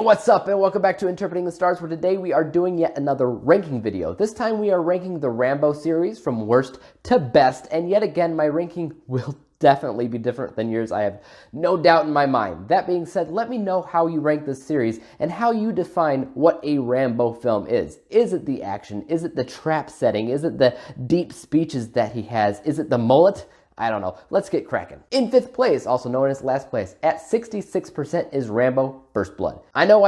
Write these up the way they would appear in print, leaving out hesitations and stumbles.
What's up, and welcome back to Interpreting the Stars, where today we are doing yet another ranking video. This time we are ranking the Rambo series from worst to best, and yet again my ranking will definitely be different than yours, I have no doubt in my mind. That being said, let me know how you rank this series and how you define what a Rambo film is. Is it the action? Is it the trap setting? Is it the deep speeches that he has? Is it the mullet? I don't know. Let's get cracking. In 5th place, also known as last place, at 66% is Rambo First Blood. I know.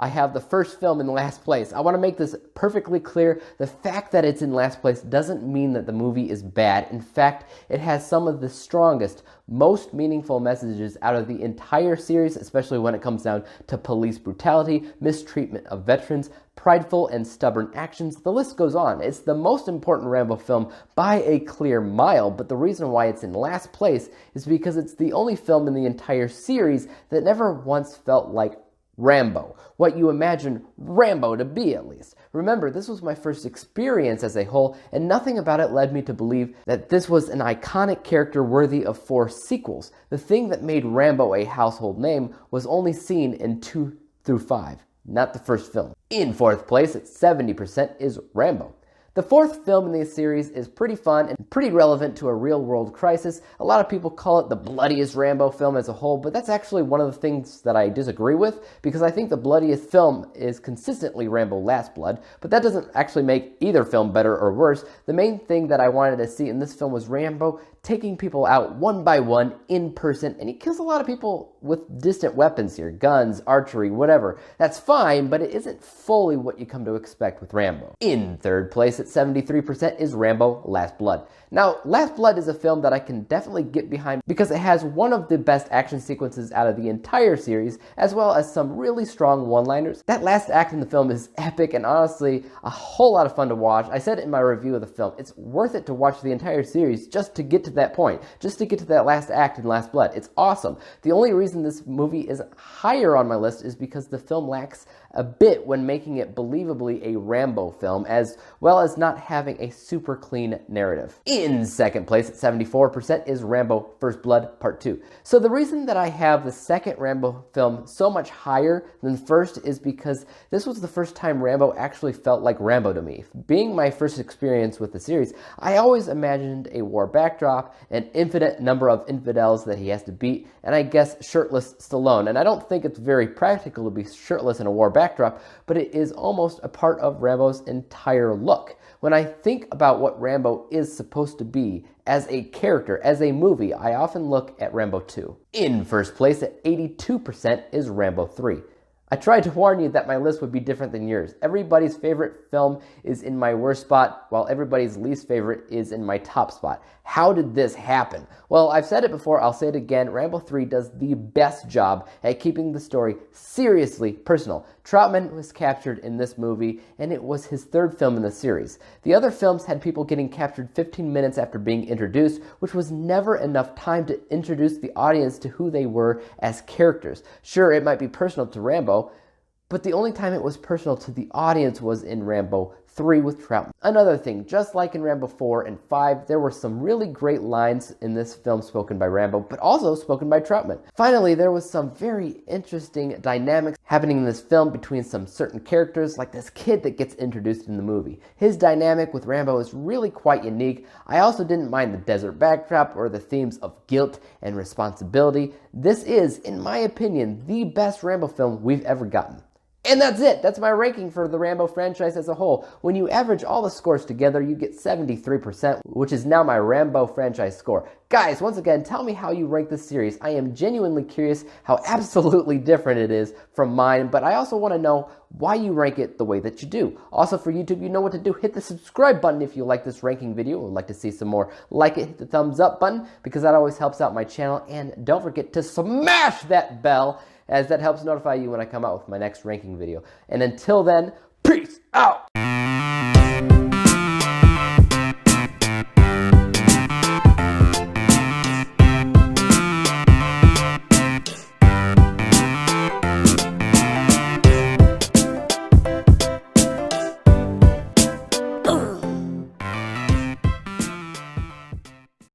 I have the first film in last place. I want to make this perfectly clear. The fact that it's in last place doesn't mean that the movie is bad. In fact, it has some of the strongest, most meaningful messages out of the entire series, especially when it comes down to police brutality, mistreatment of veterans, prideful and stubborn actions. The list goes on. It's the most important Rambo film by a clear mile, but the reason why it's in last place is because it's the only film in the entire series that never once felt like Rambo. What you imagine Rambo to be, at least. Remember, this was my first experience as a whole, and nothing about it led me to believe that this was an iconic character worthy of 4 sequels. The thing that made Rambo a household name was only seen in 2 through 5, not the first film. In 4th place, at 70%, is Rambo. The 4th film in the series is pretty fun and pretty relevant to a real-world crisis. A lot of people call it the bloodiest Rambo film as a whole, but that's actually one of the things that I disagree with, because I think the bloodiest film is consistently Rambo Last Blood, but that doesn't actually make either film better or worse. The main thing that I wanted to see in this film was Rambo taking people out one by one in person, and he kills a lot of people with distant weapons here, guns, archery, whatever. That's fine, but it isn't fully what you come to expect with Rambo. In 3rd place at 73% is Rambo Last Blood. Now, Last Blood is a film that I can definitely get behind because it has one of the best action sequences out of the entire series, as well as some really strong one-liners. That last act in the film is epic and honestly a whole lot of fun to watch. I said it in my review of the film. It's worth it to watch the entire series just to get to that point, just to get to that last act in Last Blood. It's awesome. The only reason this movie isn't higher on my list is because the film lacks a bit when making it believably a Rambo film, as well as not having a super clean narrative. In 2nd place at 74% is Rambo First Blood Part 2. So the reason that I have the 2nd Rambo film so much higher than the first is because this was the first time Rambo actually felt like Rambo to me. Being my first experience with the series, I always imagined a war backdrop, an infinite number of infidels that he has to beat, and I guess shirtless Stallone. And I don't think it's very practical to be shirtless in a war backdrop, but it is almost a part of Rambo's entire look. When I think about what Rambo is supposed to be as a character, as a movie, I often look at Rambo 2. In 1st place at 82% is Rambo 3. I tried to warn you that my list would be different than yours. Everybody's favorite film is in my worst spot, while everybody's least favorite is in my top spot. How did this happen? Well, I've said it before, I'll say it again. Rambo 3 does the best job at keeping the story seriously personal. Troutman was captured in this movie, and it was his 3rd film in the series. The other films had people getting captured 15 minutes after being introduced, which was never enough time to introduce the audience to who they were as characters. Sure, it might be personal to Rambo, but the only time it was personal to the audience was in Rambo 3 with Troutman. Another thing, just like in Rambo 4 and 5, there were some really great lines in this film spoken by Rambo, but also spoken by Troutman. Finally, there was some very interesting dynamics happening in this film between some certain characters, like this kid that gets introduced in the movie. His dynamic with Rambo is really quite unique. I also didn't mind the desert backdrop or the themes of guilt and responsibility. This is, in my opinion, the best Rambo film we've ever gotten. And that's it. That's my ranking for the Rambo franchise as a whole. When you average all the scores together, you get 73%, which is now my Rambo franchise score. Guys, once again, tell me how you rank this series. I am genuinely curious how absolutely different it is from mine, but I also want to know why you rank it the way that you do. Also for YouTube, you know what to do. Hit the subscribe button if you like this ranking video or would like to see some more. Like it, hit the thumbs up button because that always helps out my channel. And don't forget to smash that bell, as that helps notify you when I come out with my next ranking video. And until then, peace out!